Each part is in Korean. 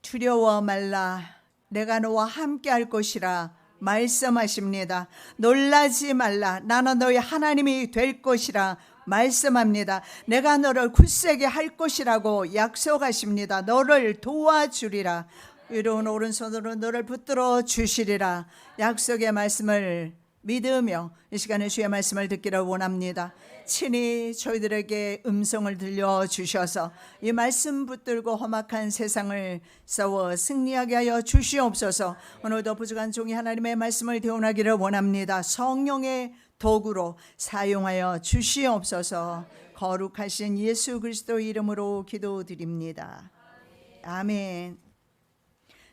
두려워 말라. 내가 너와 함께 할 것이라 말씀하십니다. 놀라지 말라. 나는 너의 하나님이 될 것이라 말씀합니다. 내가 너를 굳세게 할 것이라고 약속하십니다. 너를 도와주리라. 위로운 오른손으로 너를 붙들어 주시리라. 약속의 말씀을 믿으며 이 시간에 주의 말씀을 듣기를 원합니다. 친히 저희들에게 음성을 들려주셔서 이 말씀 붙들고 험악한 세상을 싸워 승리하게 하여 주시옵소서. 오늘도 부족한 종이 하나님의 말씀을 대원하기를 원합니다. 성령의 도구로 사용하여 주시옵소서. 거룩하신 예수 그리스도 이름으로 기도드립니다. 아멘.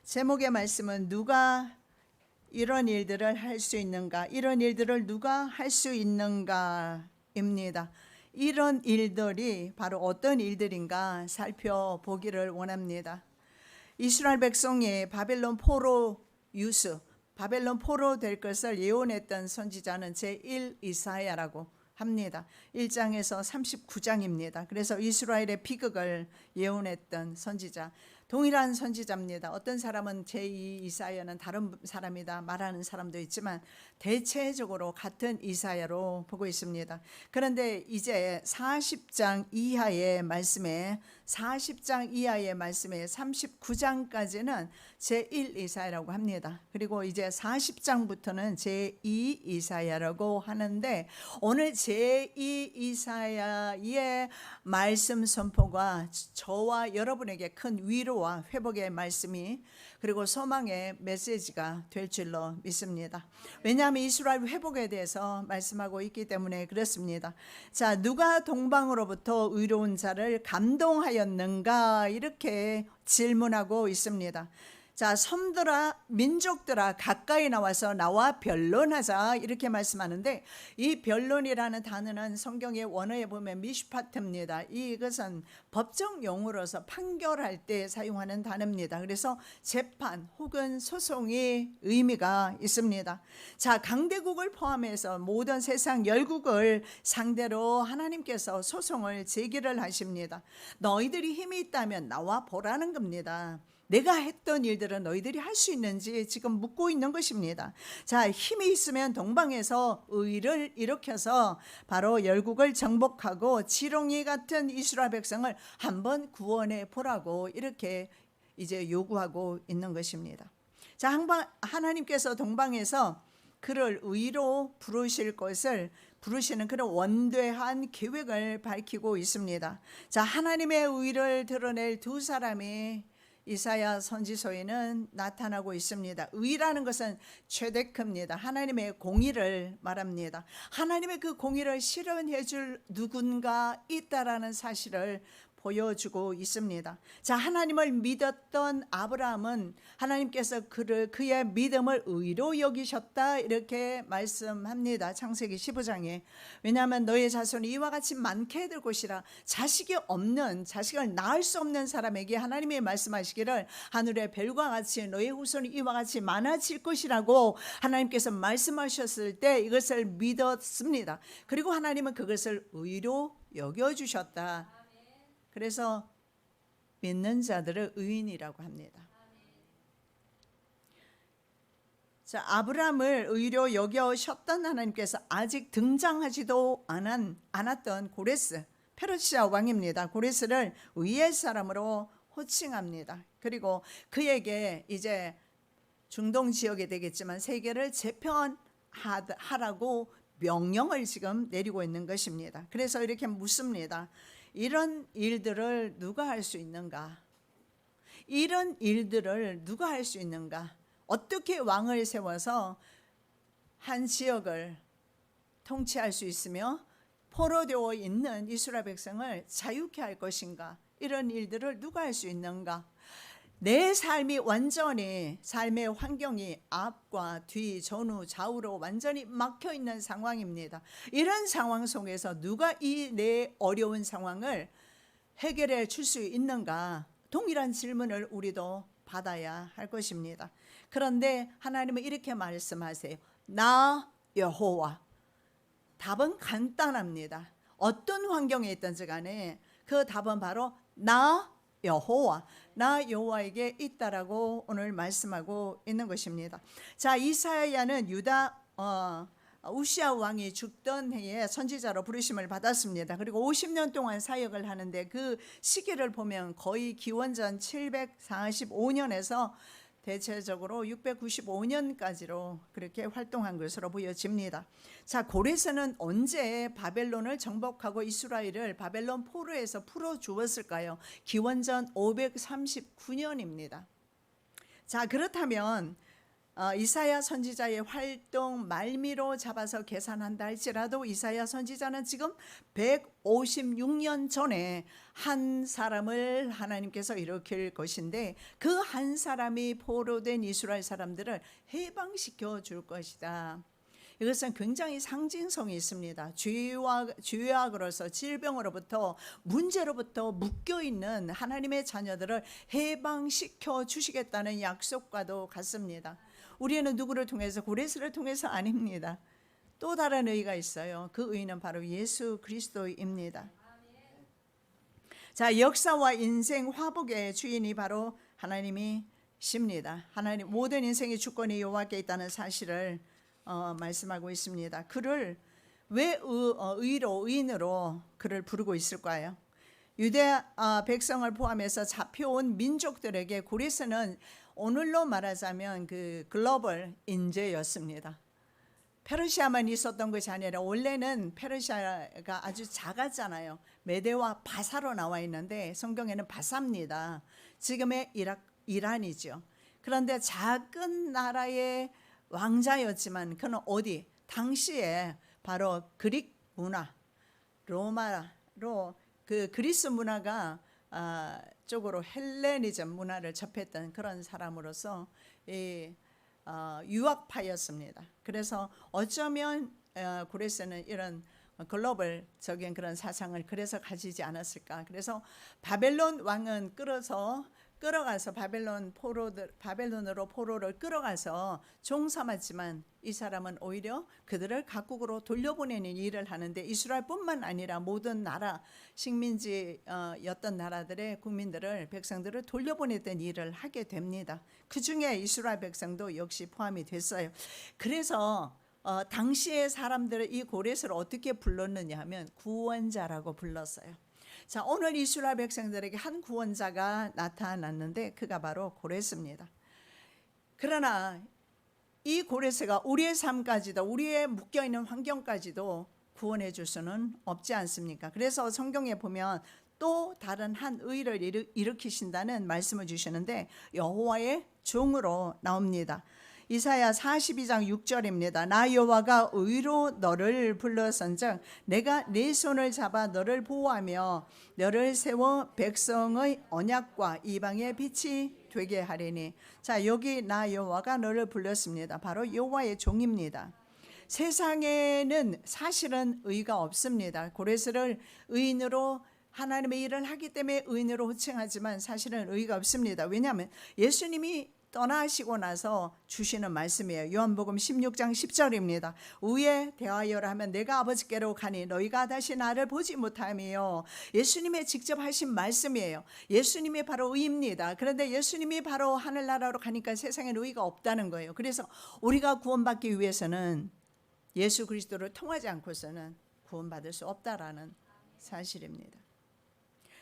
제목의 말씀은 누가 이런 일들을 할 수 있는가? 이런 일들을 누가 할 수 있는가? 입니다. 이런 일들이 바로 어떤 일들인가 살펴보기를 원합니다. 이스라엘 백성이 바벨론 포로 유수, 바벨론 포로 될 것을 예언했던 선지자는 제1 이사야라고 합니다. 1장에서 39장입니다. 그래서 이스라엘의 비극을 예언했던 선지자, 동일한 선지자입니다. 어떤 사람은 제2 이사야는 다른 사람이다 말하는 사람도 있지만 대체적으로 같은 이사야로 보고 있습니다. 그런데 이제 40장 이하의 말씀에 39장까지는 제1 이사야라고 합니다. 그리고 이제 40장부터는 제2 이사야라고 하는데 오늘 제2 이사야의 말씀 선포가 저와 여러분에게 큰 위로와 회복의 말씀이 그리고 소망의 메시지가 될 줄로 믿습니다. 왜냐하면 이스라엘 회복에 대해서 말씀하고 있기 때문에 그렇습니다. 자, 누가 동방으로부터 의로운 자를 감동하였는가 이렇게 질문하고 있습니다. 자, 섬들아 민족들아 가까이 나와서 나와 변론하자 이렇게 말씀하는데 이 변론이라는 단어는 성경의 원어에 보면 미슈파트입니다. 이것은 법정 용어로서 판결할 때 사용하는 단어입니다. 그래서 재판 혹은 소송의 의미가 있습니다. 자, 강대국을 포함해서 모든 세상 열국을 상대로 하나님께서 소송을 제기를 하십니다. 너희들이 힘이 있다면 나와 보라는 겁니다. 내가 했던 일들은 너희들이 할 수 있는지 지금 묻고 있는 것입니다. 자, 힘이 있으면 동방에서 의를 일으켜서 바로 열국을 정복하고 지렁이 같은 이스라엘 백성을 한번 구원해 보라고 이렇게 이제 요구하고 있는 것입니다. 자, 하나님께서 동방에서 그를 의로 부르실 것을 부르시는 그런 원대한 계획을 밝히고 있습니다. 자, 하나님의 의를 드러낼 두 사람이 이사야 선지서에는 나타나고 있습니다. 의라는 것은 최대크입니다. 하나님의 공의를 말합니다. 하나님의 그 공의를 실현해 줄 누군가 있다라는 사실을 보여주고 있습니다. 자, 하나님을 믿었던 아브라함은 하나님께서 그의 믿음을 의로 여기셨다 이렇게 말씀합니다. 창세기 15장에. 왜냐하면 너의 자손이 이와 같이 많게 될 것이라. 자식을 낳을 수 없는 사람에게 하나님이 말씀하시기를 하늘의 별과 같이 너의 후손이 이와 같이 많아질 것이라고 하나님께서 말씀하셨을 때 이것을 믿었습니다. 그리고 하나님은 그것을 의로 여겨주셨다. 그래서 믿는 자들을 의인이라고 합니다. 자, 아브라함을 의로 여겨셨던 하나님께서 아직 등장하지도 않았던 고레스, 페르시아 왕입니다. 고레스를 의의 사람으로 호칭합니다. 그리고 그에게 이제 중동 지역이 되겠지만 세계를 재편하라고 명령을 지금 내리고 있는 것입니다. 그래서 이렇게 묻습니다. 이런 일들을 누가 할 수 있는가? 이런 일들을 누가 할 수 있는가? 어떻게 왕을 세워서 한 지역을 통치할 수 있으며 포로되어 있는 이스라엘 백성을 자유케 할 것인가? 이런 일들을 누가 할 수 있는가? 내 삶이 완전히 삶의 환경이 앞과 뒤, 전후, 좌우로 완전히 막혀 있는 상황입니다. 이런 상황 속에서 누가 이 내 어려운 상황을 해결해 줄 수 있는가? 동일한 질문을 우리도 받아야 할 것입니다. 그런데 하나님은 이렇게 말씀하세요. 나 여호와. 답은 간단합니다. 어떤 환경에 있든지 간에 그 답은 바로 나 여호와. 나 여호와에게 있다라고 오늘 말씀하고 있는 것입니다. 자, 이사야는 유다 우시아 왕이 죽던 해에 선지자로 부르심을 받았습니다. 그리고 50년 동안 사역을 하는데 그 시기를 보면 거의 기원전 745년에서 대체적으로 695년까지로 그렇게 활동한 것으로 보여집니다. 자, 고레스는 언제 바벨론을 정복하고 이스라엘을 바벨론 포로에서 풀어 주었을까요? 기원전 539년입니다. 자, 그렇다면 이사야 선지자의 활동 말미로 잡아서 계산한다 할지라도 이사야 선지자는 지금 156년 전에 한 사람을 하나님께서 일으킬 것인데 그 한 사람이 포로된 이스라엘 사람들을 해방시켜 줄 것이다. 이것은 굉장히 상징성이 있습니다. 죄악으로서 질병으로부터 문제로부터 묶여있는 하나님의 자녀들을 해방시켜 주시겠다는 약속과도 같습니다. 우리는 누구를 통해서? 고레스를 통해서 아닙니다. 또 다른 의가 있어요. 그 의는 바로 예수 그리스도입니다. 자, 역사와 인생 화복의 주인이 바로 하나님이십니다. 하나님, 모든 인생의 주권이 여호와께 있다는 사실을 말씀하고 있습니다. 그를 왜 의인으로 그를 부르고 있을까요? 유대 백성을 포함해서 잡혀온 민족들에게 고레스는 오늘로 말하자면 그 글로벌 인재였습니다. 페르시아만 있었던 것이 아니라 원래는 페르시아가 아주 작았잖아요. 메대와 바사로 나와 있는데 성경에는 바사입니다. 지금의 이란이죠. 그런데 작은 나라의 왕자였지만 그는 어디? 당시에 바로 그릭 문화, 로마로 그 그리스 문화가 쪽으로 헬레니즘 문화를 접했던 그런 사람으로서 유학파였습니다. 그래서 어쩌면 고레스는 이런 글로벌적인 그런 사상을 그래서 가지지 않았을까. 그래서 바벨론 왕은 끌어가서 바벨론으로 포로를 끌어가서 종 삼았지만 이 사람은 오히려 그들을 각국으로 돌려보내는 일을 하는데 이스라엘뿐만 아니라 모든 나라 식민지였던 나라들의 국민들을 백성들을 돌려보냈던 일을 하게 됩니다. 그 중에 이스라엘 백성도 역시 포함이 됐어요. 그래서 당시의 사람들을 이 고레스를 어떻게 불렀느냐 하면 구원자라고 불렀어요. 자, 오늘 이스라엘 백성들에게 한 구원자가 나타났는데 그가 바로 고레스입니다. 그러나 이 고레스가 우리의 삶까지도 우리의 묶여있는 환경까지도 구원해 줄 수는 없지 않습니까? 그래서 성경에 보면 또 다른 한 의를 일으키신다는 말씀을 주시는데 여호와의 종으로 나옵니다. 이사야 42장 6절입니다. 나 여호와가 의로 너를 불러선즉 내가 네 손을 잡아 너를 보호하며 너를 세워 백성의 언약과 이방의 빛이 되게 하리니. 자, 여기 나 여호와가 너를 불렀습니다. 바로 여호와의 종입니다. 세상에는 사실은 의가 없습니다. 고레스를 의인으로 하나님의 일을 하기 때문에 의인으로 호칭하지만 사실은 의가 없습니다. 왜냐하면 예수님이 떠나시고 나서 주시는 말씀이에요. 요한복음 16장 10절입니다. 위에 대하여라 하면 내가 아버지께로 가니 너희가 다시 나를 보지 못하며. 예수님의 직접 하신 말씀이에요. 예수님이 바로 의입니다. 그런데 예수님이 바로 하늘나라로 가니까 세상에 의가 없다는 거예요. 그래서 우리가 구원받기 위해서는 예수 그리스도를 통하지 않고서는 구원받을 수 없다라는 사실입니다.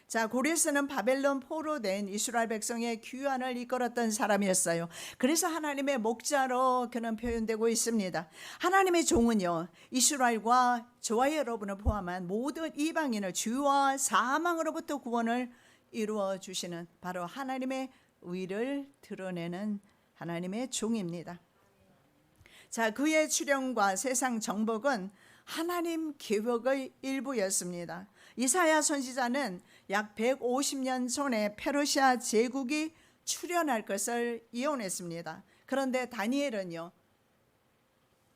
자, 고레스는 바벨론 포로된 이스라엘 백성의 귀환을 이끌었던 사람이었어요. 그래서 하나님의 목자로 그는 표현되고 있습니다. 하나님의 종은요, 이스라엘과 저와 여러분을 포함한 모든 이방인을 죄와 사망으로부터 구원을 이루어 주시는 바로 하나님의 의를 드러내는 하나님의 종입니다. 자, 그의 출현과 세상 정복은 하나님 계획의 일부였습니다. 이사야 선지자는 약 150년 전에 페르시아 제국이 출현할 것을 예언했습니다. 그런데 다니엘은요,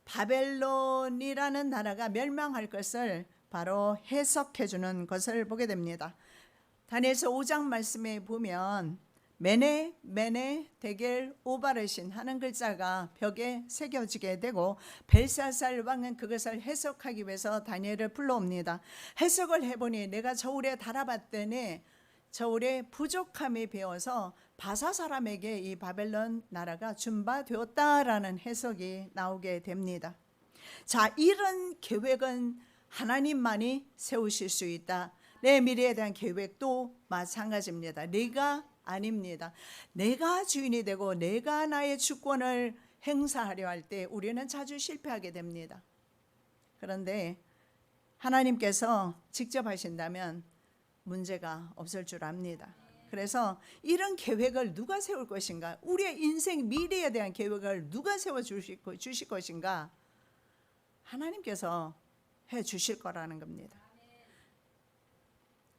바벨론이라는 나라가 멸망할 것을 바로 해석해 주는 것을 보게 됩니다. 다니엘서 5장 말씀에 보면 메네 데겔 우바르신 하는 글자가 벽에 새겨지게 되고 벨사살 왕은 그것을 해석하기 위해서 다니엘을 불러옵니다. 해석을 해보니 내가 저울에 달아봤더니 저울의 부족함이 배어서 바사 사람에게 이 바벨론 나라가 준바되었다라는 해석이 나오게 됩니다. 자, 이런 계획은 하나님만이 세우실 수 있다. 내 미래에 대한 계획도 마찬가지입니다. 내가 아닙니다. 내가 주인이 되고 내가 나의 주권을 행사하려 할 때 우리는 자주 실패하게 됩니다. 그런데 하나님께서 직접 하신다면 문제가 없을 줄 압니다. 그래서 이런 계획을 누가 세울 것인가? 우리의 인생 미래에 대한 계획을 누가 세워 주실 것인가? 하나님께서 해 주실 거라는 겁니다.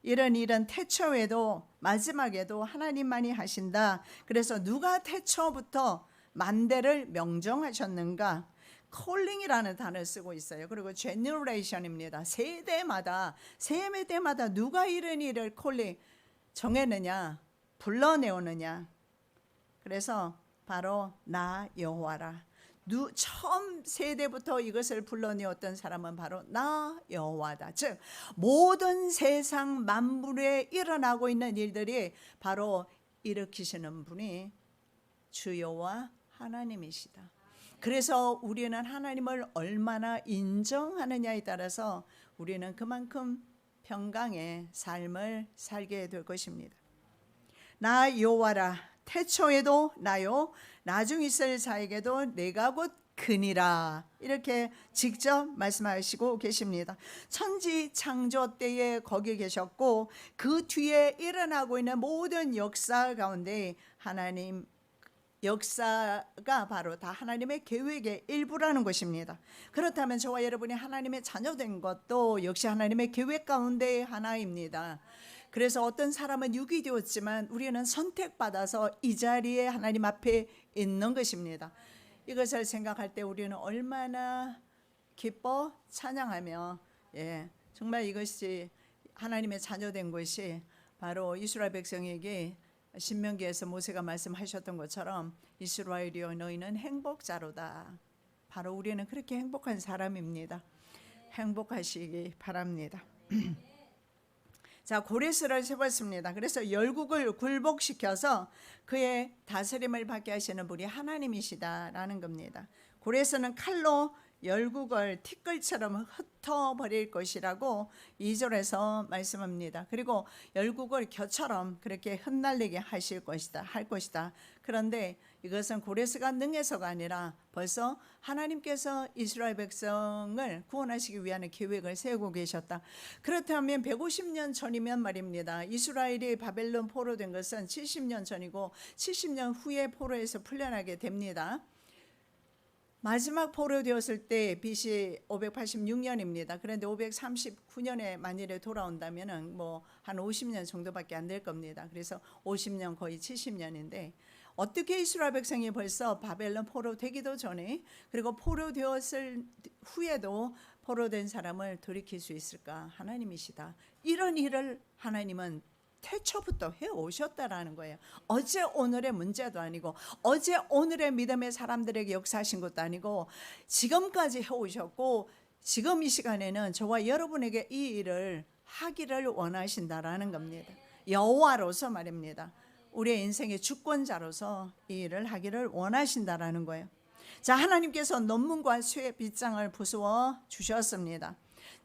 이런 일은 태초에도 마지막에도 하나님만이 하신다. 그래서 누가 태초부터 만대를 명정하셨는가? 콜링이라는 단어를 쓰고 있어요. 그리고 generation입니다. 세대마다 누가 이런 일을 콜링 정했느냐, 불러내오느냐. 그래서 바로 나 여호와라. 처음 세대부터 이것을 불러내었던 사람은 바로 나 여호와다. 즉 모든 세상 만물에 일어나고 있는 일들이 바로 일으키시는 분이 주 여호와 하나님이시다. 그래서 우리는 하나님을 얼마나 인정하느냐에 따라서 우리는 그만큼 평강의 삶을 살게 될 것입니다. 나 여호와라. 태초에도 나요, 나중 있을 자에게도 내가 곧 그니라. 이렇게 직접 말씀하시고 계십니다. 천지 창조 때에 거기 계셨고 그 뒤에 일어나고 있는 모든 역사 가운데 하나님 역사가 바로 다 하나님의 계획의 일부라는 것입니다. 그렇다면 저와 여러분이 하나님의 자녀된 것도 역시 하나님의 계획 가운데 하나입니다. 그래서 어떤 사람은 육이 되었지만 우리는 선택받아서 이 자리에 하나님 앞에 있는 것입니다. 이것을 생각할 때 우리는 얼마나 기뻐 찬양하며 정말 이것이 하나님의 자녀된 것이 바로 이스라엘 백성에게 신명기에서 모세가 말씀하셨던 것처럼 이스라엘이여 너희는 행복자로다. 바로 우리는 그렇게 행복한 사람입니다. 행복하시기 바랍니다. 자, 고레스를 세웠습니다. 그래서 열국을 굴복시켜서 그의 다스림을 받게 하시는 분이 하나님이시다라는 겁니다. 고레스는 칼로 열국을 티끌처럼 흩어버릴 것이라고 2절에서 말씀합니다. 그리고 열국을 겨처럼 그렇게 흩날리게 할 것이다. 그런데 이것은 고레스가 능해서가 아니라 벌써 하나님께서 이스라엘 백성을 구원하시기 위한 계획을 세우고 계셨다. 그렇다면 150년 전이면 말입니다. 이스라엘이 바벨론 포로된 것은 70년 전이고 70년 후에 포로에서 풀려나게 됩니다. 마지막 포로되었을 때 BC 586년입니다. 그런데 539년에 만일에 돌아온다면 한 50년 정도밖에 안 될 겁니다. 그래서 50년 거의 70년인데 어떻게 이스라엘 백성이 벌써 바벨론 포로되기도 전에 그리고 포로되었을 후에도 포로된 사람을 돌이킬 수 있을까? 하나님이시다. 이런 일을 하나님은 태초부터 해오셨다라는 거예요. 어제 오늘의 문제도 아니고 어제 오늘의 믿음의 사람들에게 역사하신 것도 아니고 지금까지 해오셨고 지금 이 시간에는 저와 여러분에게 이 일을 하기를 원하신다라는 겁니다. 여호와로서 말입니다. 우리의 인생의 주권자로서 이 일을 하기를 원하신다라는 거예요. 자, 하나님께서 논문과 쇠 빗장을 부수어 주셨습니다.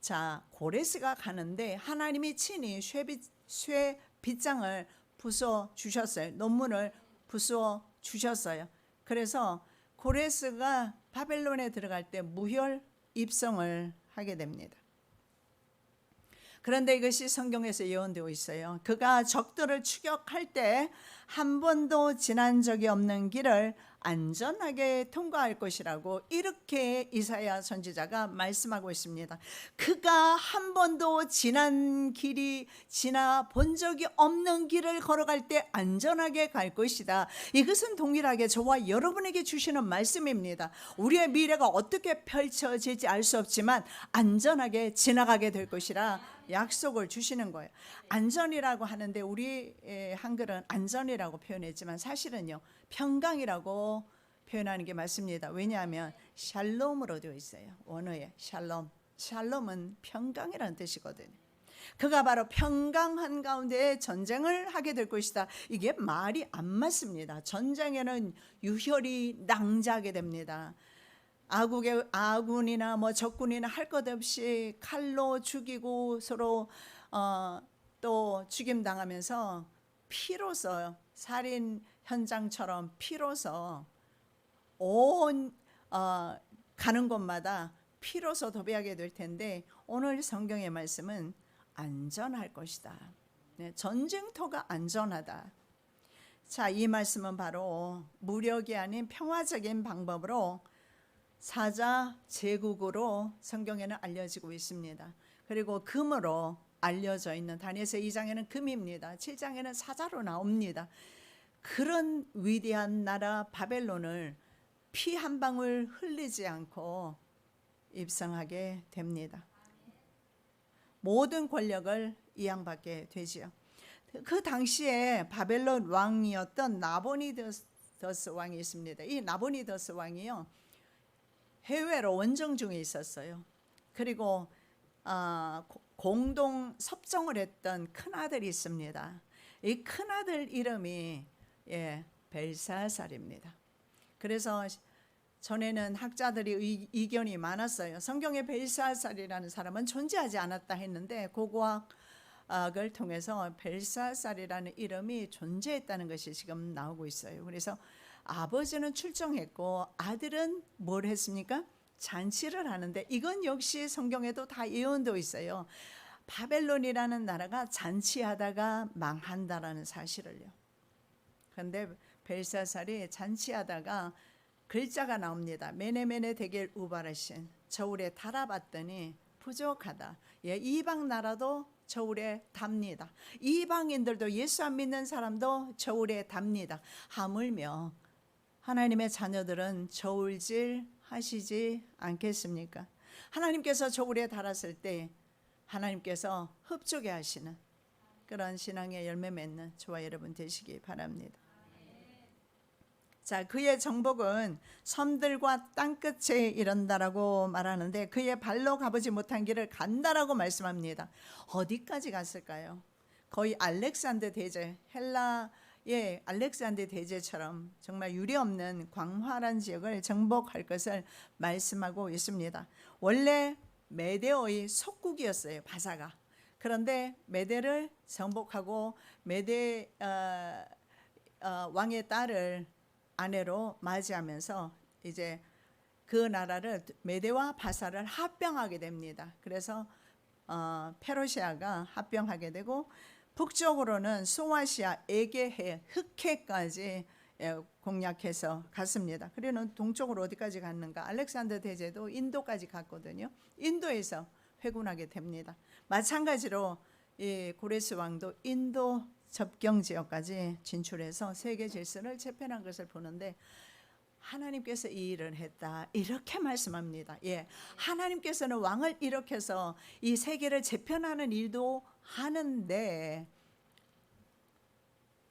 자, 고레스가 가는데 하나님이 친히 쇠 빗장을 부숴 주셨어요. 논문을 부숴 주셨어요. 그래서 고레스가 바벨론에 들어갈 때 무혈 입성을 하게 됩니다. 그런데 이것이 성경에서 예언되어 있어요. 그가 적들을 추격할 때 한 번도 지난 적이 없는 길을 안전하게 통과할 것이라고 이렇게 이사야 선지자가 말씀하고 있습니다. 그가 한 번도 지나 본 적이 없는 길을 걸어갈 때 안전하게 갈 것이다. 이것은 동일하게 저와 여러분에게 주시는 말씀입니다. 우리의 미래가 어떻게 펼쳐질지 알 수 없지만 안전하게 지나가게 될 것이라 약속을 주시는 거예요. 안전이라고 하는데 우리 한글은 안전이라고 표현했지만 사실은요 평강이라고 표현하는 게 맞습니다. 왜냐하면 샬롬으로 되어 있어요. 원어에 샬롬. 샬롬은 평강이라는 뜻이거든요. 그가 바로 평강 한가운데 전쟁을 하게 될 것이다. 이게 말이 안 맞습니다. 전쟁에는 유혈이 낭자하게 됩니다. 아군이나 뭐 적군이나 할 것 없이 칼로 죽이고 서로 또 죽임 당하면서 피로서 살인 현장처럼 피로서 온 가는 곳마다 피로서 도배하게 될 텐데, 오늘 성경의 말씀은 안전할 것이다. 네, 전쟁터가 안전하다. 자, 이 말씀은 바로 무력이 아닌 평화적인 방법으로 사자 제국으로 성경에는 알려지고 있습니다. 그리고 금으로 알려져 있는, 다니엘서 2장에는 금입니다. 7장에는 사자로 나옵니다. 그런 위대한 나라 바벨론을 피 한 방울 흘리지 않고 입성하게 됩니다. 모든 권력을 이양받게 되지요. 그 당시에 바벨론 왕이었던 나보니더스 왕이 있습니다. 이 나보니더스 왕이요, 해외로 원정 중에 있었어요. 그리고 공동 섭정을 했던 큰아들이 있습니다. 이 큰아들 이름이 벨사살입니다. 그래서 전에는 학자들이 이견이 많았어요. 성경에 벨사살이라는 사람은 존재하지 않았다 했는데, 고고학을 통해서 벨사살이라는 이름이 존재했다는 것이 지금 나오고 있어요. 그래서 아버지는 출정했고 아들은 뭘 했습니까? 잔치를 하는데, 이건 역시 성경에도 다 예언되어 있어요. 바벨론이라는 나라가 잔치하다가 망한다라는 사실을요. 그런데 벨사살이 잔치하다가 글자가 나옵니다. 메네메네 데겔 우바르신, 저울에 달아봤더니 부족하다. 이방 나라도 저울에 답니다. 이방인들도, 예수 안 믿는 사람도 저울에 답니다. 하물며 하나님의 자녀들은 저울질 하시지 않겠습니까? 하나님께서 저울에 달았을 때 하나님께서 흡족해 하시는 그런 신앙의 열매 맺는 저와 여러분 되시기 바랍니다. 자, 그의 정복은 섬들과 땅끝에 이른다라고 말하는데, 그의 발로 가보지 못한 길을 간다라고 말씀합니다. 어디까지 갔을까요? 거의 알렉산더 대제, 헬라의 알렉산더 대제처럼 정말 유례없는 광활한 지역을 정복할 것을 말씀하고 있습니다. 원래 메데어의 속국이었어요, 바사가. 그런데 메데를 정복하고 메데 왕의 딸을 아내로 맞이하면서 이제 그 나라를, 메데와 바사를 합병하게 됩니다. 그래서 페르시아가 합병하게 되고, 북쪽으로는 소아시아, 에게해, 흑해까지 공략해서 갔습니다. 그리고 동쪽으로 어디까지 갔는가? 알렉산더 대제도 인도까지 갔거든요. 인도에서 회군하게 됩니다. 마찬가지로 이 고레스 왕도 인도 접경 지역까지 진출해서 세계 질서를 재편한 것을 보는데, 하나님께서 이 일을 했다, 이렇게 말씀합니다. 하나님께서는 왕을 일으켜서 이 세계를 재편하는 일도 하는데,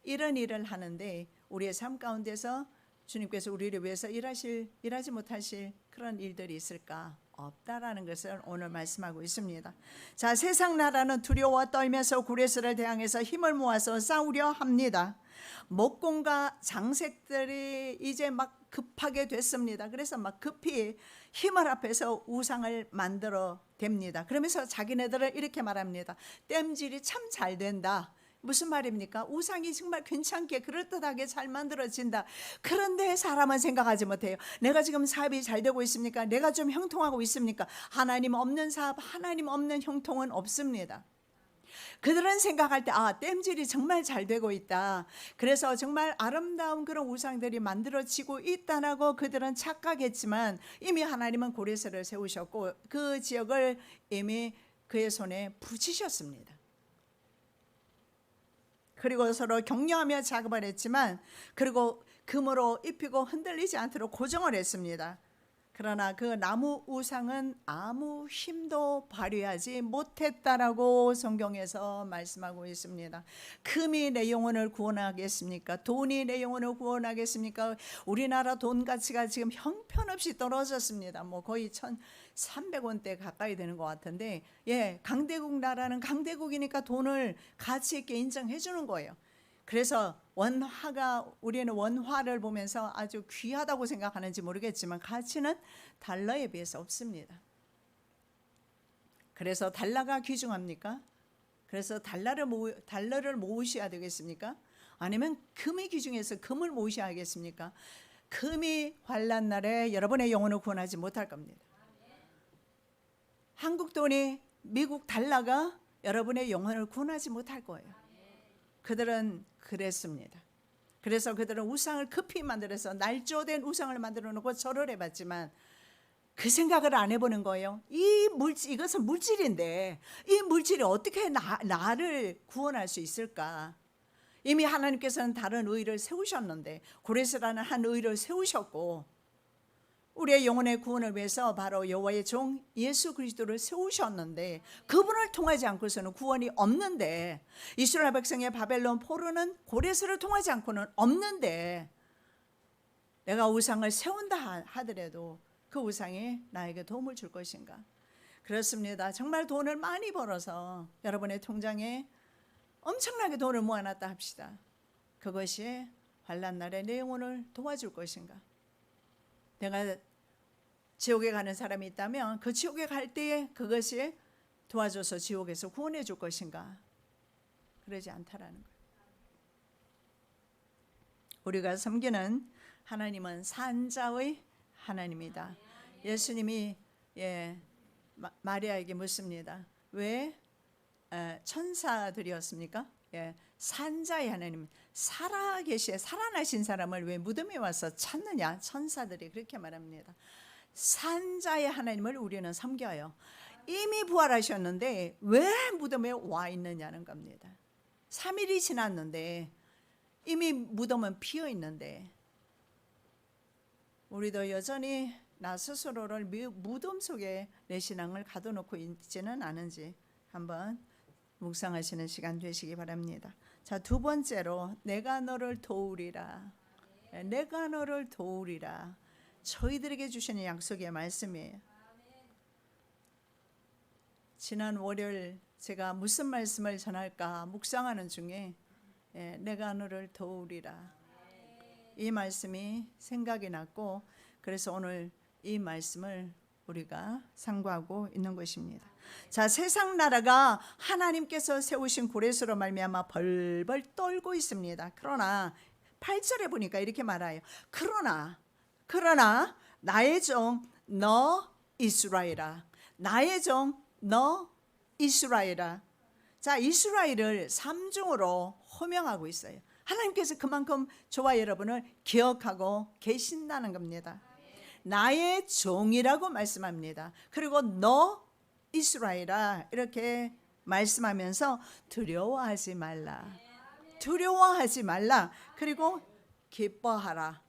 이런 일을 하는데 우리의 삶 가운데서 주님께서 우리를 위해서 일하지 못하실 그런 일들이 있을까? 없다라는 것을 오늘 말씀하고 있습니다. 자, 세상 나라는 두려워 떨면서 구레스를 대항해서 힘을 모아서 싸우려 합니다. 목공과 장색들이 이제 막 급하게 됐습니다. 그래서 막 급히 힘을 합해서 우상을 만들어 댑니다. 그러면서 자기네들을 이렇게 말합니다. 땜질이 참 잘 된다. 무슨 말입니까? 우상이 정말 괜찮게 그럴듯하게 잘 만들어진다. 그런데 사람은 생각하지 못해요. 내가 지금 사업이 잘 되고 있습니까? 내가 좀 형통하고 있습니까? 하나님 없는 사업, 하나님 없는 형통은 없습니다. 그들은 생각할 때, 땜질이 정말 잘 되고 있다. 그래서 정말 아름다운 그런 우상들이 만들어지고 있다라고 그들은 착각했지만, 이미 하나님은 고레스를 세우셨고 그 지역을 이미 그의 손에 붙이셨습니다. 그리고 서로 격려하며 작업을 했지만, 그리고 금으로 입히고 흔들리지 않도록 고정을 했습니다. 그러나 그 나무 우상은 아무 힘도 발휘하지 못했다라고 성경에서 말씀하고 있습니다. 금이 내 영혼을 구원하겠습니까? 돈이 내 영혼을 구원하겠습니까? 우리나라 돈 가치가 지금 형편없이 떨어졌습니다. 뭐 거의 1,300원대 가까이 되는 것 같은데, 강대국 나라는 강대국이니까 돈을 가치 있게 인정해 주는 거예요. 그래서 우리는 원화를 보면서 아주 귀하다고 생각하는지 모르겠지만 가치는 달러에 비해서 없습니다. 그래서 달러가 귀중합니까? 그래서 달러를 모으셔야 되겠습니까? 아니면 금이 귀중해서 금을 모으셔야 하겠습니까? 금이 환난 날에 여러분의 영혼을 구원하지 못할 겁니다. 한국 돈이, 미국 달러가 여러분의 영혼을 구원하지 못할 거예요. 그들은 그랬습니다. 그래서 그들은 우상을 급히 만들어서 날조된 우상을 만들어 놓고 절을 해봤지만 그 생각을 안 해보는 거예요. 이것은 물질인데 이 물질이 어떻게 나를 구원할 수 있을까? 이미 하나님께서는 다른 의를 세우셨는데, 고레스라는 한 의를 세우셨고 우리의 영혼의 구원을 위해서 바로 여호와의 종 예수 그리스도를 세우셨는데 그분을 통하지 않고서는 구원이 없는데, 이스라엘 백성의 바벨론 포로는 고레스를 통하지 않고는 없는데, 내가 우상을 세운다 하더라도 그 우상이 나에게 도움을 줄 것인가? 그렇습니다. 정말 돈을 많이 벌어서 여러분의 통장에 엄청나게 돈을 모아놨다 합시다. 그것이 환난 날에 내 영혼을 도와줄 것인가? 내가 지옥에 가는 사람이 있다면 그 지옥에 갈 때에 그것이 도와줘서 지옥에서 구원해 줄 것인가? 그러지 않다라는 거예요. 우리가 섬기는 하나님은 산자의 하나님이다. 예수님이 마리아에게 묻습니다. 왜 천사들이었습니까? 산자의 하나님, 살아나신 사람을 왜 무덤에 와서 찾느냐? 천사들이 그렇게 말합니다. 산자의 하나님을 우리는 섬겨요. 이미 부활하셨는데 왜 무덤에 와 있느냐는 겁니다. 3일이 지났는데 이미 무덤은 비어 있는데 우리도 여전히 나 스스로를 무덤 속에 내 신앙을 가둬놓고 있지는 않은지 한번 묵상하시는 시간 되시기 바랍니다. 자, 두 번째로 내가 너를 도우리라. 내가 너를 도우리라. 저희들에게 주시는 약속의 말씀이에요. 지난 월요일 제가 무슨 말씀을 전할까 묵상하는 중에 내가 너를 도우리라, 이 말씀이 생각이 났고, 그래서 오늘 이 말씀을 우리가 상고하고 있는 것입니다. 자, 세상 나라가 하나님께서 세우신 고레스로 말미암아 벌벌 떨고 있습니다. 그러나 8절에 보니까 이렇게 말해요. 그러나 나의 종 너 이스라엘아, 나의 종 너 이스라엘아. 자, 이스라엘을 삼중으로 호명하고 있어요. 하나님께서 그만큼 저와 여러분을 기억하고 계신다는 겁니다. 나의 종이라고 말씀합니다. 그리고 너 이스라엘아 이렇게 말씀하면서 두려워하지 말라, 두려워하지 말라, 그리고 기뻐하라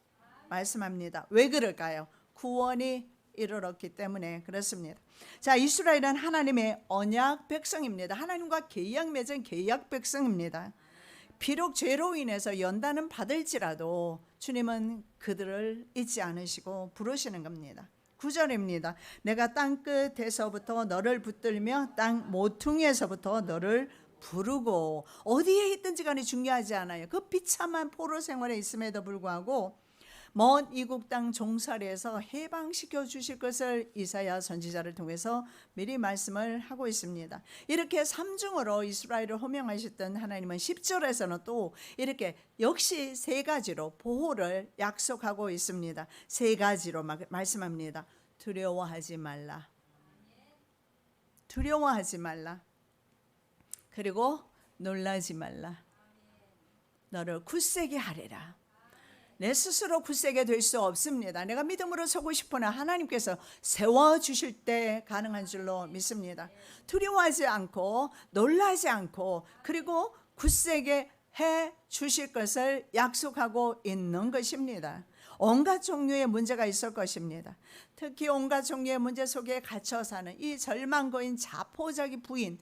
말씀합니다. 왜 그럴까요? 구원이 이르렀기 때문에 그렇습니다. 자, 이스라엘은 하나님의 언약 백성입니다. 하나님과 계약 맺은 계약 백성입니다. 비록 죄로 인해서 연단은 받을지라도 주님은 그들을 잊지 않으시고 부르시는 겁니다. 9절입니다. 내가 땅 끝에서부터 너를 붙들며 땅 모퉁이에서부터 너를 부르고. 어디에 있든지 간에 중요하지 않아요. 그 비참한 포로 생활에 있음에도 불구하고 먼 이국 땅 종살이에서 해방시켜 주실 것을 이사야 선지자를 통해서 미리 말씀을 하고 있습니다. 이렇게 삼중으로 이스라엘을 호명하셨던 하나님은 10절에서는 또 이렇게 역시 세 가지로 보호를 약속하고 있습니다. 세 가지로 말씀합니다. 두려워하지 말라, 두려워하지 말라, 그리고 놀라지 말라, 너를 굳세게 하리라. 내 스스로 굳세게 될 수 없습니다. 내가 믿음으로 서고 싶으나 하나님께서 세워주실 때 가능한 줄로 믿습니다. 두려워하지 않고 놀라지 않고 그리고 굳세게 해 주실 것을 약속하고 있는 것입니다. 온갖 종류의 문제가 있을 것입니다. 특히 온갖 종류의 문제 속에 갇혀 사는 이 절망거인 자포자기 부인,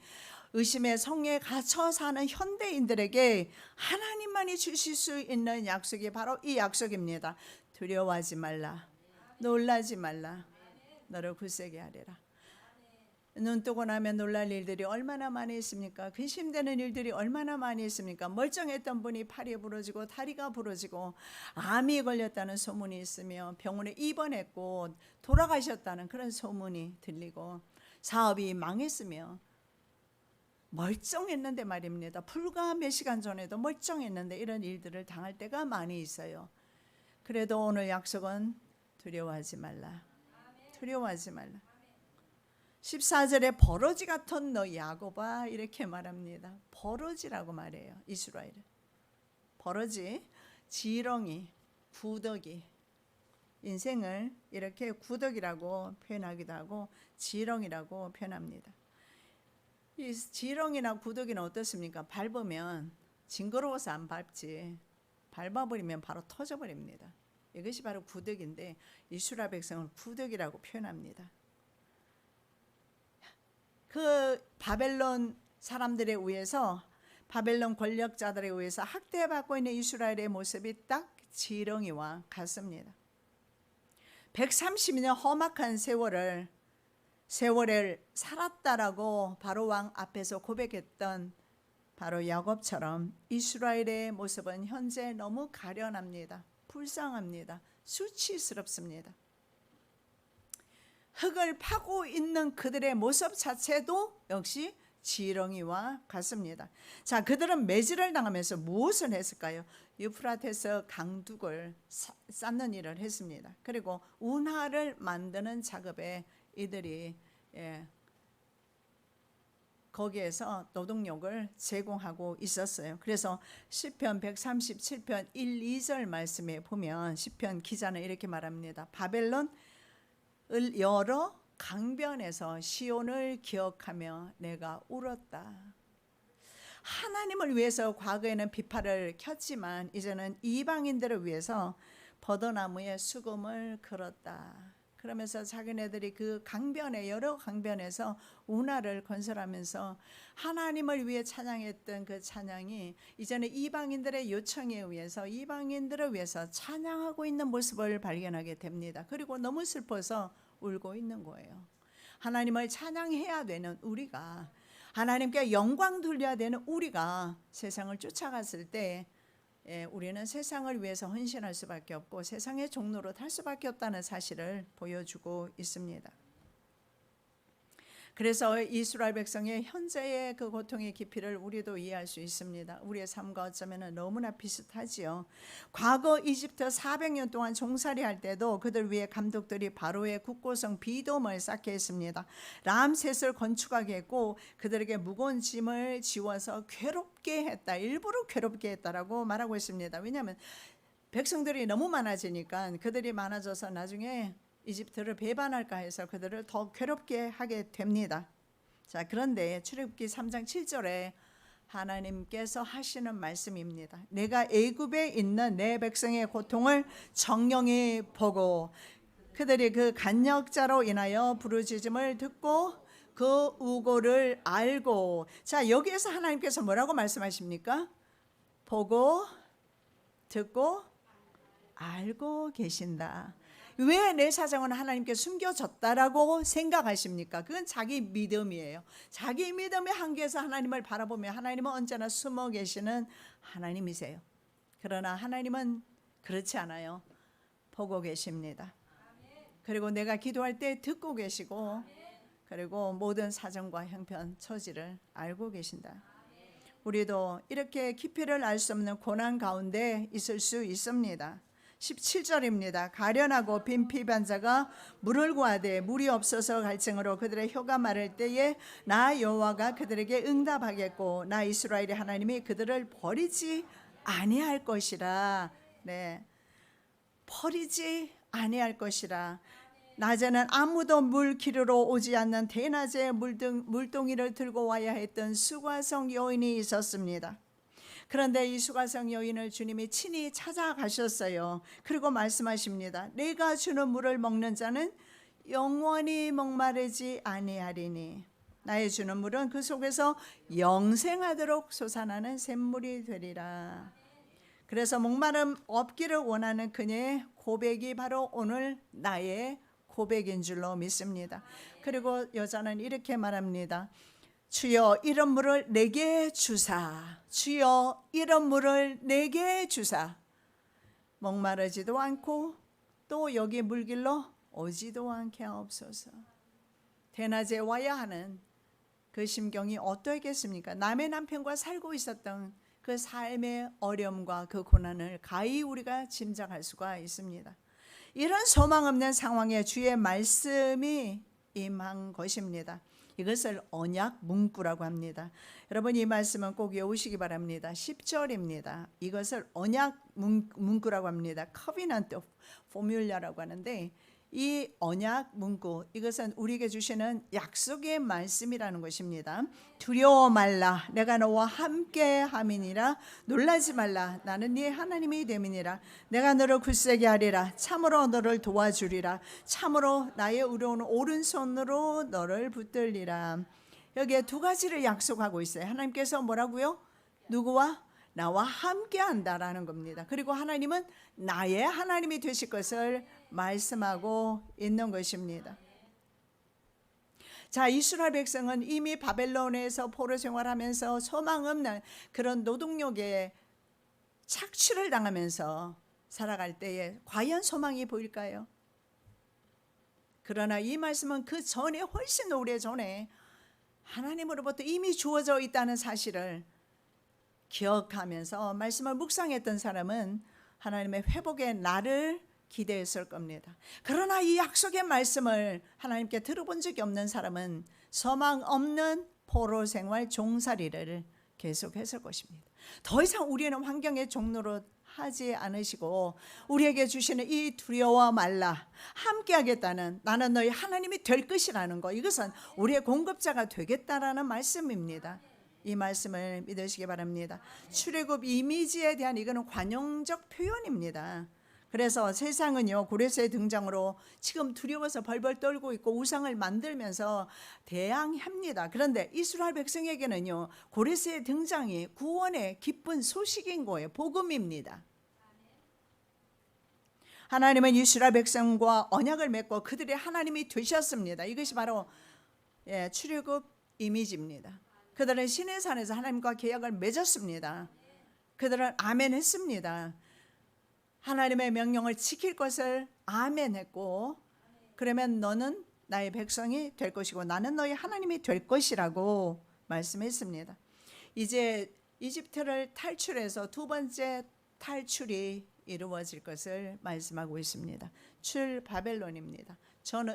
의심의 성에 갇혀 사는 현대인들에게 하나님만이 주실 수 있는 약속이 바로 이 약속입니다. 두려워하지 말라, 놀라지 말라, 너를 굳세게 하리라. 눈 뜨고 나면 놀랄 일들이 얼마나 많이 있습니까? 근심되는 일들이 얼마나 많이 있습니까? 멀쩡했던 분이 팔이 부러지고 다리가 부러지고 암이 걸렸다는 소문이 있으며 병원에 입원했고 돌아가셨다는 그런 소문이 들리고 사업이 망했으며 멀쩡했는데 말입니다. 불과 몇 시간 전에도 멀쩡했는데 이런 일들을 당할 때가 많이 있어요. 그래도 오늘 약속은 두려워하지 말라. 두려워하지 말라. 14절에 버러지 같은 너 야곱아 이렇게 말합니다. 버러지라고 말해요. 이스라엘은 버러지, 지렁이, 구더기. 인생을 이렇게 구더기라고 표현하기도 하고 지렁이라고 표현합니다. 이 지렁이나 구더기는 어떻습니까? 밟으면 징그러워서 안 밟지 밟아버리면 바로 터져버립니다. 이것이 바로 구더기인데 이스라엘 백성을 구더기라고 표현합니다. 그 바벨론 사람들에 의해서 바벨론 권력자들에 의해서 학대받고 있는 이스라엘의 모습이 딱 지렁이와 같습니다. 130년 험악한 세월을 살았다라고 바로 왕 앞에서 고백했던 바로 야곱처럼 이스라엘의 모습은 현재 너무 가련합니다. 불쌍합니다. 수치스럽습니다. 흙을 파고 있는 그들의 모습 자체도 역시 지렁이와 같습니다. 자, 그들은 매질을 당하면서 무엇을 했을까요? 유프라테스 강둑을 쌓는 일을 했습니다. 그리고 운하를 만드는 작업에 이들이 거기에서 노동력을 제공하고 있었어요. 그래서 시편 137편 1, 2절 말씀에 보면 시편 기자는 이렇게 말합니다. 바벨론 여러 강변에서 시온을 기억하며 내가 울었다. 하나님을 위해서 과거에는 비파를 켰지만 이제는 이방인들을 위해서 버드나무에 수금을 걸었다. 그러면서 자기네들이 그 강변에 여러 강변에서 운하를 건설하면서 하나님을 위해 찬양했던 그 찬양이 이제는 이방인들의 요청에 의해서 이방인들을 위해서 찬양하고 있는 모습을 발견하게 됩니다. 그리고 너무 슬퍼서 울고 있는 거예요. 하나님을 찬양해야 되는 우리가, 하나님께 영광 돌려야 되는 우리가 세상을 쫓아갔을 때 우리는 세상을 위해서 헌신할 수밖에 없고 세상의 종로로 탈 수밖에 없다는 사실을 보여주고 있습니다. 그래서 이스라엘 백성의 현재의 그 고통의 깊이를 우리도 이해할 수 있습니다. 우리의 삶과 어쩌면 너무나 비슷하지요. 과거 이집트 400년 동안 종살이할 때도 그들 위해 감독들이 바로의 국고성 비돔을 쌓게 했습니다. 람셋을 건축하게 했고 그들에게 무거운 짐을 지워서 괴롭게 했다. 일부러 괴롭게 했다라고 말하고 있습니다. 왜냐하면 백성들이 너무 많아지니까 그들이 많아져서 나중에 이집트를 배반할까 해서 그들을 더 괴롭게 하게 됩니다. 자, 그런데 출애굽기 3장 7절에 하나님께서 하시는 말씀입니다. 내가 애굽에 있는 내 백성의 고통을 정령히 보고 그들이 그 간역자로 인하여 부르짖음을 듣고 그 우고를 알고. 자, 여기에서 하나님께서 뭐라고 말씀하십니까? 보고 듣고 알고 계신다. 왜 내 사정은 하나님께 숨겨졌다라고 생각하십니까? 그건 자기 믿음이에요. 자기 믿음의 한계에서 하나님을 바라보며 하나님은 언제나 숨어 계시는 하나님이세요. 그러나 하나님은 그렇지 않아요. 보고 계십니다. 그리고 내가 기도할 때 듣고 계시고 그리고 모든 사정과 형편, 처지를 알고 계신다. 우리도 이렇게 깊이를 알 수 없는 고난 가운데 있을 수 있습니다. 17절입니다. 가련하고 빈 피반자가 물을 구하되 물이 없어서 갈증으로 그들의 혀가 마를 때에 나 여호와가 그들에게 응답하겠고 나 이스라엘의 하나님이 그들을 버리지 아니할 것이라. 네, 버리지 아니할 것이라. 낮에는 아무도 물 기르러 오지 않는 대낮에 물동이를 들고 와야 했던 수과성 여인이 있었습니다. 그런데 이 수가성 여인을 주님이 친히 찾아가셨어요. 그리고 말씀하십니다. 내가 주는 물을 먹는 자는 영원히 목마르지 아니하리니 나의 주는 물은 그 속에서 영생하도록 솟아나는 샘물이 되리라. 그래서 목마름 없기를 원하는 그녀의 고백이 바로 오늘 나의 고백인 줄로 믿습니다. 그리고 여자는 이렇게 말합니다. 주여 이런 물을 내게 주사. 주여 이런 물을 내게 주사. 목마르지도 않고 또 여기 물길로 오지도 않게 하옵소서. 대낮에 와야 하는 그 심경이 어떠했겠습니까? 남의 남편과 살고 있었던 그 삶의 어려움과 그 고난을 가히 우리가 짐작할 수가 있습니다. 이런 소망 없는 상황에 주의 말씀이 임한 것입니다. 이것을 언약 문구라고 합니다. 여러분 이 말씀은 꼭 외우시기 바랍니다. 10절입니다. 이것을 언약 문구라고 합니다. Covenant Formula라고 하는데 이 언약 문구 이것은 우리에게 주시는 약속의 말씀이라는 것입니다. 두려워 말라 내가 너와 함께 함이니라. 놀라지 말라 나는 네 하나님이 됨이니라. 내가 너를 굳세게 하리라. 참으로 너를 도와주리라. 참으로 나의 의로운 오른손으로 너를 붙들리라. 여기에 두 가지를 약속하고 있어요. 하나님께서 뭐라고요? 누구와? 나와 함께 한다라는 겁니다. 그리고 하나님은 나의 하나님이 되실 것을 말씀하고 있는 것입니다. 자, 이스라엘 백성은 이미 바벨론에서 포로 생활하면서 소망 없는 그런 노동력에 착취를 당하면서 살아갈 때에 과연 소망이 보일까요? 그러나 이 말씀은 그 전에 훨씬 오래 전에 하나님으로부터 이미 주어져 있다는 사실을 기억하면서 말씀을 묵상했던 사람은 하나님의 회복의 날을 기대했을 겁니다. 그러나 이 약속의 말씀을 하나님께 들어본 적이 없는 사람은 소망 없는 포로 생활 종살이를 계속했을 것입니다. 더 이상 우리는 환경의 종로로 하지 않으시고 우리에게 주시는 이 두려워 말라 함께 하겠다는 나는 너희 하나님이 될 것이라는 것, 이것은 우리의 공급자가 되겠다라는 말씀입니다. 이 말씀을 믿으시기 바랍니다. 출애굽 이미지에 대한 이거는 관용적 표현입니다. 그래서 세상은요 고레스의 등장으로 지금 두려워서 벌벌 떨고 있고 우상을 만들면서 대항합니다. 그런데 이스라엘 백성에게는요 고레스의 등장이 구원의 기쁜 소식인 거예요. 복음입니다. 하나님은 이스라엘 백성과 언약을 맺고 그들의 하나님이 되셨습니다. 이것이 바로 출애굽 이미지입니다. 그들은 시내산에서 하나님과 계약을 맺었습니다. 그들은 아멘 했습니다. 하나님의 명령을 지킬 것을 아멘 했고, 그러면 너는 나의 백성이 될 것이고 나는 너의 하나님이 될 것이라고 말씀했습니다. 이제 이집트를 탈출해서 두 번째 탈출이 이루어질 것을 말씀하고 있습니다. 출 바벨론입니다.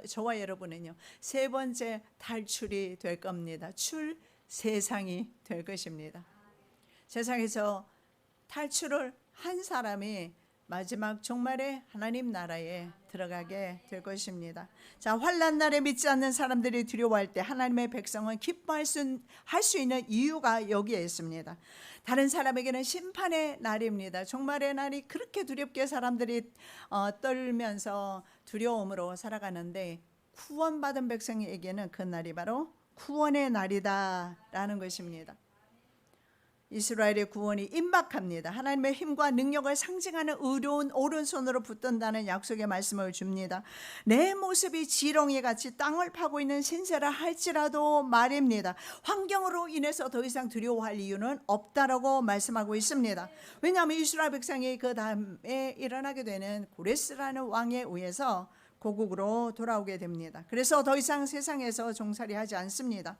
저와 여러분은요 세 번째 탈출이 될 겁니다. 출 세상이 될 것입니다. 세상에서 탈출을 한 사람이 마지막 종말에 하나님 나라에 들어가게 될 것입니다. 자, 환난 날에 믿지 않는 사람들이 두려워할 때 하나님의 백성은 기뻐할 수 있는 이유가 여기에 있습니다. 다른 사람에게는 심판의 날입니다. 종말의 날이 그렇게 두렵게 사람들이 떨면서 두려움으로 살아가는데 구원받은 백성에게는 그 날이 바로 구원의 날이다라는 것입니다. 이스라엘의 구원이 임박합니다. 하나님의 힘과 능력을 상징하는 의로운 오른손으로 붙든다는 약속의 말씀을 줍니다. 내 모습이 지렁이같이 땅을 파고 있는 신세라 할지라도 말입니다. 환경으로 인해서 더 이상 두려워할 이유는 없다라고 말씀하고 있습니다. 왜냐하면 이스라엘 백성이 그 다음에 일어나게 되는 고레스라는 왕에 의해서 고국으로 돌아오게 됩니다. 그래서 더 이상 세상에서 종살이하지 않습니다.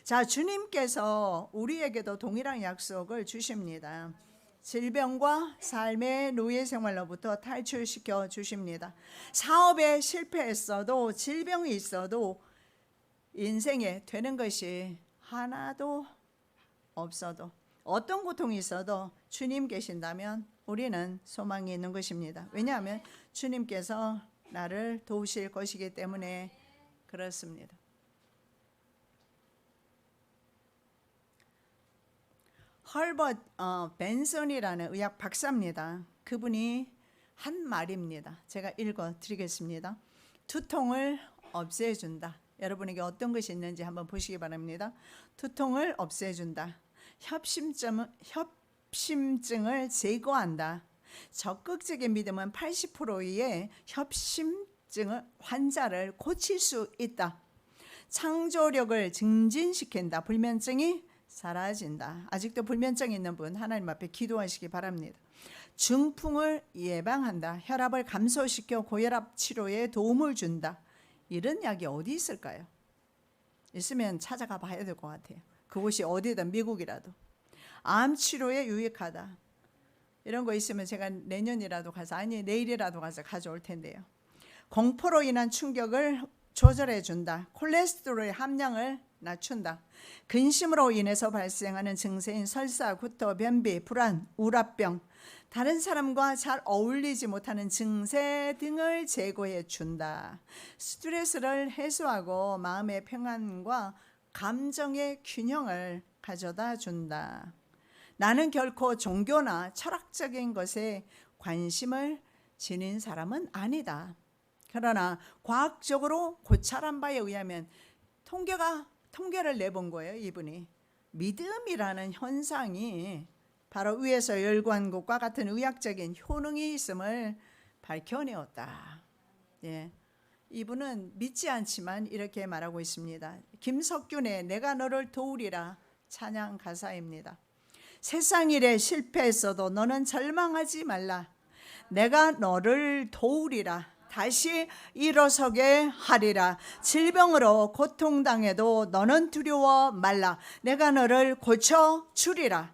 자, 주님께서 우리에게도 동일한 약속을 주십니다. 질병과 삶의 노예 생활로부터 탈출시켜 주십니다. 사업에 실패했어도 질병이 있어도 인생에 되는 것이 하나도 없어도 어떤 고통이 있어도 주님 계신다면 우리는 소망이 있는 것입니다. 왜냐하면 주님께서 나를 도우실 것이기 때문에 그렇습니다. 헐버트 벤슨이라는 의학 박사입니다. 그분이 한 말입니다. 제가 읽어 드리겠습니다. 두통을 없애준다. 여러분에게 어떤 것이 있는지 한번 보시기 바랍니다. 두통을 없애준다. 협심증을 제거한다. 적극적인 믿음은 80%의 협심증 환자를 고칠 수 있다. 창조력을 증진시킨다. 불면증이 사라진다. 아직도 불면증이 있는 분 하나님 앞에 기도하시기 바랍니다. 중풍을 예방한다. 혈압을 감소시켜 고혈압 치료에 도움을 준다. 이런 약이 어디 있을까요? 있으면 찾아가 봐야 될 것 같아요. 그곳이 어디든 미국이라도. 암 치료에 유익하다. 이런 거 있으면 제가 내년이라도 가서 아니 내일이라도 가서 가져올 텐데요. 공포로 인한 충격을 조절해 준다. 콜레스테롤의 함량을 낮춘다. 근심으로 인해서 발생하는 증세인 설사, 구토, 변비, 불안, 우울증, 다른 사람과 잘 어울리지 못하는 증세 등을 제거해 준다. 스트레스를 해소하고 마음의 평안과 감정의 균형을 가져다 준다. 나는 결코 종교나 철학적인 것에 관심을 지닌 사람은 아니다. 그러나 과학적으로 고찰한 바에 의하면 통계를 내본 거예요. 이분이 믿음이라는 현상이 바로 위에서 열구한 것과 같은 의학적인 효능이 있음을 밝혀내었다. 예. 이분은 믿지 않지만 이렇게 말하고 있습니다. 김석균의 내가 너를 도우리라 찬양 가사입니다. 세상 일에 실패했어도 너는 절망하지 말라. 내가 너를 도우리라. 다시 일어서게 하리라. 질병으로 고통당해도 너는 두려워 말라. 내가 너를 고쳐주리라.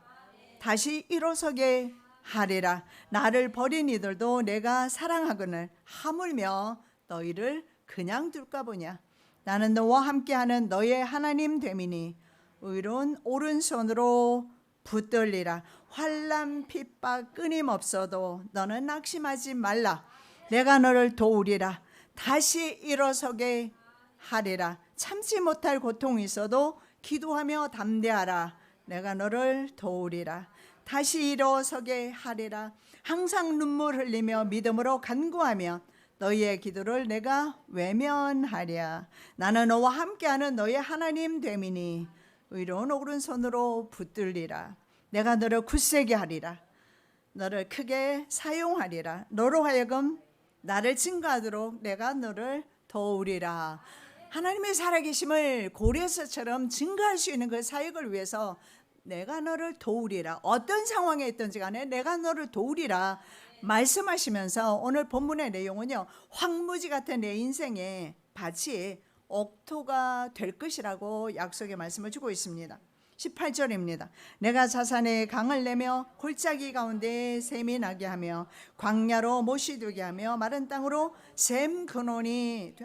다시 일어서게 하리라. 나를 버린 이들도 내가 사랑하거늘 하물며 너희를 그냥 둘까 보냐. 나는 너와 함께하는 너의 하나님 됨이니 의로운 오른손으로 붙들리라. 환난 핍박 끊임없어도 너는 낙심하지 말라. 내가 너를 도우리라. 다시 일어서게 하리라. 참지 못할 고통이 있어도 기도하며 담대하라. 내가 너를 도우리라. 다시 일어서게 하리라. 항상 눈물 흘리며 믿음으로 간구하며 너희의 기도를 내가 외면하랴. 나는 너와 함께하는 너의 하나님 됨이니 의로운 오른손으로 붙들리라. 내가 너를 굳세게 하리라. 너를 크게 사용하리라. 너로 하여금 나를 증거하도록 내가 너를 도우리라. 하나님의 살아계심을 고레스처럼 증거할 수 있는 그 사역을 위해서 내가 너를 도우리라. 어떤 상황에 있든지 간에 내가 너를 도우리라 말씀하시면서 오늘 본문의 내용은요, 황무지 같은 내 인생의 밭이 옥토가 될 것이라고 약속의 말씀을 주고 있습니다. 18절입니다. 내가 자산에 강을 내며 골짜기 가운데 샘이 나게 하며 광야로 못이 되게 하며 마른 땅으로 샘 근원이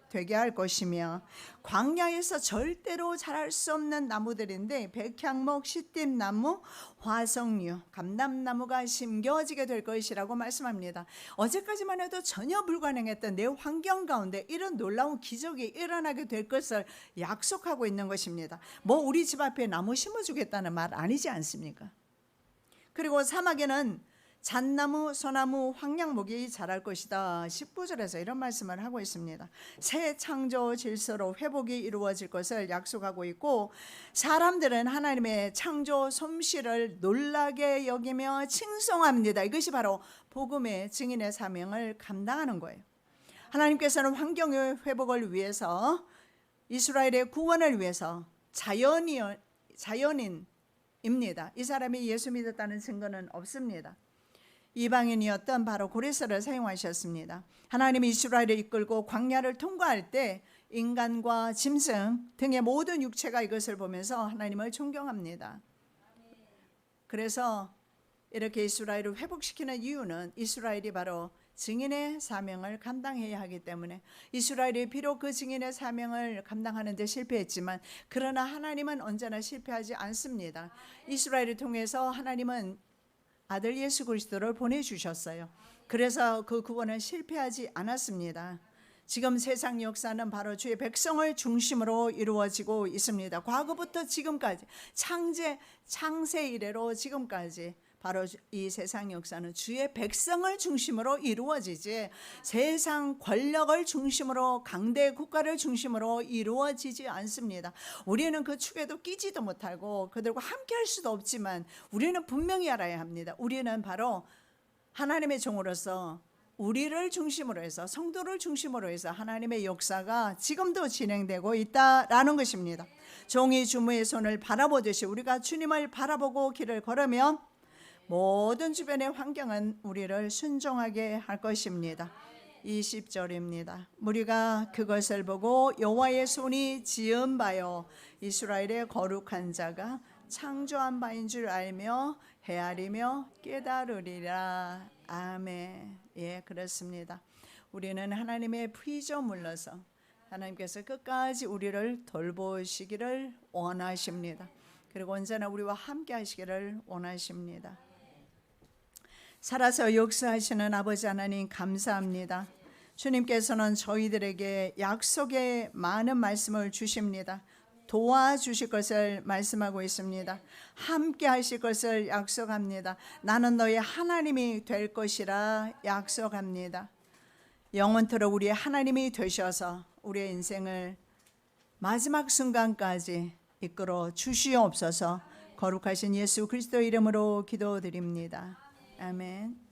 되게 할 것이며, 광야에서 절대로 자랄 수 없는 나무들인데 백향목, 시띠나무, 화석류, 감람나무가 심겨지게 될 것이라고 말씀합니다. 어제까지만 해도 전혀 불가능했던 내 환경 가운데 이런 놀라운 기적이 일어나게 될 것을 약속하고 있는 것입니다. 뭐 우리 집 앞에 나무 심어주겠다는 말 아니지 않습니까? 그리고 사막에는 잣나무, 소나무, 황량목이 자랄 것이다. 19절에서 이런 말씀을 하고 있습니다. 새 창조 질서로 회복이 이루어질 것을 약속하고 있고, 사람들은 하나님의 창조 솜씨를 놀라게 여기며 칭송합니다. 이것이 바로 복음의 증인의 사명을 감당하는 거예요. 하나님께서는 환경의 회복을 위해서, 이스라엘의 구원을 위해서 자연인입니다. 이 사람이 예수 믿었다는 증거는 없습니다. 이방인이었던 바로 고레스를 사용하셨습니다. 하나님이 이스라엘을 이끌고 광야를 통과할 때 인간과 짐승 등의 모든 육체가 이것을 보면서 하나님을 존경합니다. 그래서 이렇게 이스라엘을 회복시키는 이유는 이스라엘이 바로 증인의 사명을 감당해야 하기 때문에, 이스라엘이 비록 그 증인의 사명을 감당하는 데 실패했지만 그러나 하나님은 언제나 실패하지 않습니다. 이스라엘을 통해서 하나님은 아들 예수 그리스도를 보내주셨어요. 그래서 그 구원은 실패하지 않았습니다. 지금 세상 역사는 바로 주의 백성을 중심으로 이루어지고 있습니다. 과거부터 지금까지 창세 이래로 지금까지 바로 이 세상 역사는 주의 백성을 중심으로 이루어지지 세상 권력을 중심으로 강대 국가를 중심으로 이루어지지 않습니다. 우리는 그 축에도 끼지도 못하고 그들과 함께 할 수도 없지만 우리는 분명히 알아야 합니다. 우리는 바로 하나님의 종으로서 우리를 중심으로 해서 성도를 중심으로 해서 하나님의 역사가 지금도 진행되고 있다라는 것입니다. 종이 주무의 손을 바라보듯이 우리가 주님을 바라보고 길을 걸으면 모든 주변의 환경은 우리를 순종하게 할 것입니다. 20절입니다. 무리가 그것을 보고 여호와의 손이 지은 바요 이스라엘의 거룩한 자가 창조한 바인 줄 알며 헤아리며 깨달으리라. 아멘. 예, 그렇습니다. 우리는 하나님의 피조물로서 하나님께서 끝까지 우리를 돌보시기를 원하십니다. 그리고 언제나 우리와 함께 하시기를 원하십니다. 살아서 역사하시는 아버지 하나님 감사합니다. 주님께서는 저희들에게 약속의 많은 말씀을 주십니다. 도와주실 것을 말씀하고 있습니다. 함께 하실 것을 약속합니다. 나는 너의 하나님이 될 것이라 약속합니다. 영원토록 우리의 하나님이 되셔서 우리의 인생을 마지막 순간까지 이끌어 주시옵소서. 거룩하신 예수 그리스도 이름으로 기도드립니다. 아멘.